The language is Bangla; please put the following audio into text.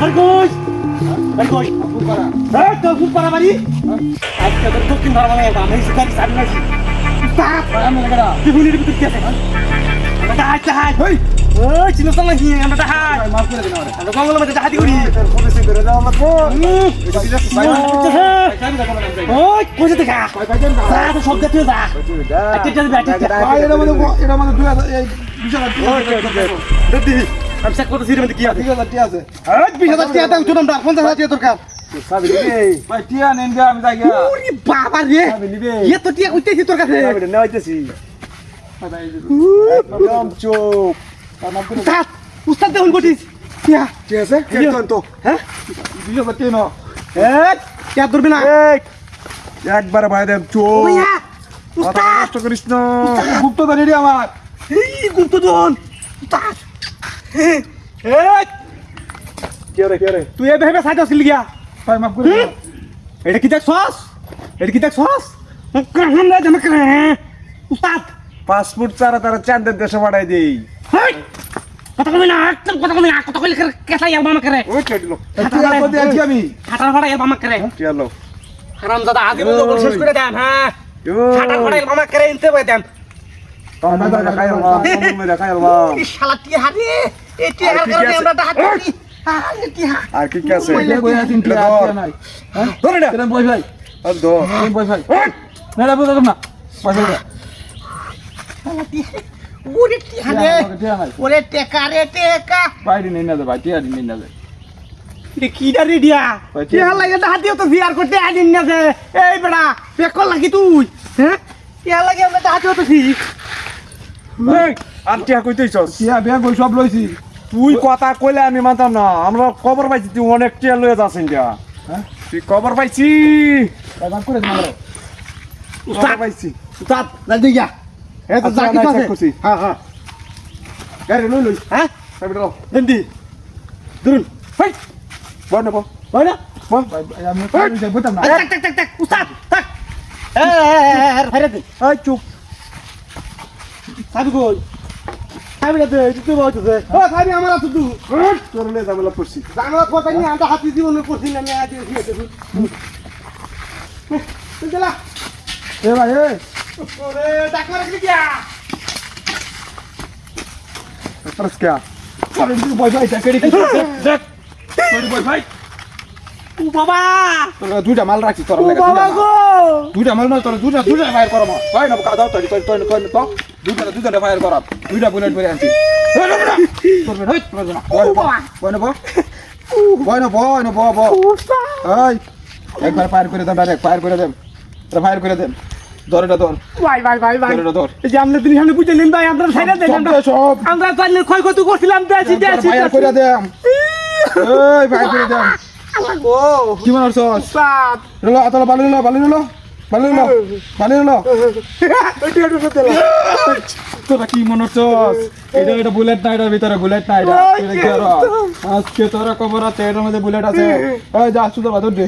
খরগোশ খরগোশ তো খুব পারা বাড়ি আজকে তোর দক্ষিণ ধর্ম নেই আমি শিকারি সারি নাকি বিহুনির ভিতর কি আছে আমরা ডাহাই ডাহাই ওই চিনস না কি আমরা ডাহাই মাফ করে দিন আমরা জঙ্গলের মধ্যে ডাহাতি করি পুলিশ ধরে দাও আমরা ওই কোজে দেখা যা তো সব দেখতে যা এটা এটা মানে তুই এই বিশাল দেখি আমি চেক করতে সিরির মধ্যে কি আছে 30,000 টাকা আছে এই 20,000 টাকা দাও চুনাম 50,000 টাকা দরকার সাবি নিবে ভাই টিয়া নেন গা আমি যাই গা ওরে বাবা রে এ তো টিয়া কইতেছি তোর কাছে সাবি না হইতেছি একদম চুপ উস্তাদ উস্তাদ দেখুন কটিস টিয়া ঠিক আছে কেতন তো হ্যাঁ 20,000 টাকা নাও এই টিয়া ধরবি না একবার ভাই দেব চুপ ওইয়া কথা উস্তাদ নষ্ট করিস না গুপ্ত ধরে রে আমার এই গুপ্তধন উস্তাদ এই কে রে তুই এ ভেবে সাইড আসলি গিয়া ভাই মাফ করে দাও এটা কি দেখছস এটা কি দেখছস কাহাম না জানা করে উস্তাদ পাসপোর্ট ছাড়া তারা চাঁদের দেশে পাঠাই দেই হেই কথা কই না একদম কথা কই না কথা কইলে কেসা ইয়ার বামা করে ওই কেটলো টিয়া তো দিয়েছি আমি খাটার ভাড়া ইয়ার বামা করে টিয়া লো হারামজাদা আগে বন্ধ করে শেষ করে দেন হ্যাঁ খাটার ভাড়া ইয়ার বামা করে ইনতে বই দেন তোমরা দেখাই আল্লাহ তোমরা দেখাই আল্লাহ এই শালা টিয়া হারে এই টিয়া হার কারণে আমরা ডাহাত করি আর কি কি আছে কইলে কই আছেন টিয়া নাই ধরে না কেন বই ভাই আর দো বই ভাই না না বুঝাম না বই ভাই শালা টিয়া ওরে টিয়া রে ওরে টেকা রে টেকা বাইরে নেই না ভাই টিয়া নেই না রে কি দাঁড়ি দিয়া টিয়া লাগে ডাহাত দিও তো ভিআর করতে আদিন না যে এই বেড়া পেকল লাগি তুই হ্যাঁ টিয়া লাগে আমরা ডাহাত দিও তো ফি আর টিয়া কইতেছস টিয়া বিয়া কই সব লইছি তুই কথা কইলে আমি মানতাম না আমরা খবর পাইছি তুই অনেক টিয়া লয়ে যাচ্ছেন টিয়া হ্যাঁ তুই খবর পাইছি বাবা করে মারো খবর পাইছি উস্তাদ জলদি গিয়া এ তো আচ্ছা, জাকি না, আছে check করছি। হ্যাঁ হ্যাঁ গাড়ি লই লই হ্যাঁ সাইড দাও জলদি ধরুন হাই বল না বল হয় না বল আমি বলতাম না টাক টাক টাক টাক উস্তাদ টাক এ ফেরে দে এই চুপ সাবি কই সাবি দে তুই বল তুই ও সাবি আমার আছে তুই তোর লে ঝামেলা পড়ছি জানা কথা নি আমরা হাতি জীবন করছি না আমি আজ দিয়েছি তুই চলা এ ভাই এ ওরে টাক মারে কি গিয়া तरस क्या আরে তুই বই ভাই টাকেড়ি কি দেখ তোর বই ভাই ও বাবা তোর দুইটা মাল রাখছি তোর ও লাগা বাবা গো দুইটা মাল না তোর দুইটা ফায়ার করব ভাই না দাও তোর তো দুইটা ফায়ার করা দুইটা বুলেট মেরে আনছি তোর বে হইত না ও বাবা বয় না বয় এই একবার ফায়ার করে দাও ডাইরেক্ট ফায়ার করে দেন তোর ফায়ার করে দেন ধরেটা ধর ভাই ধরেটা ধর এই যে আমরা দিন সামনে বুঝে নিন ভাই আমরা সাইডে দেন সব আমরা জানলে ক্ষয়ক্ষতি করছিলাম দেছি ফায়ার করে দেন এই ফায়ার করে দেন গো কি মনে হচ্ছে সাত রলো আতলা বালি রলো তোরা কি মনে হচ্ছস এটা বুলেট না এটার ভিতরে বুলেট না এটা আজকে তোরা খবর আছে এটার মধ্যে বুলেট আছে যা শুধু দে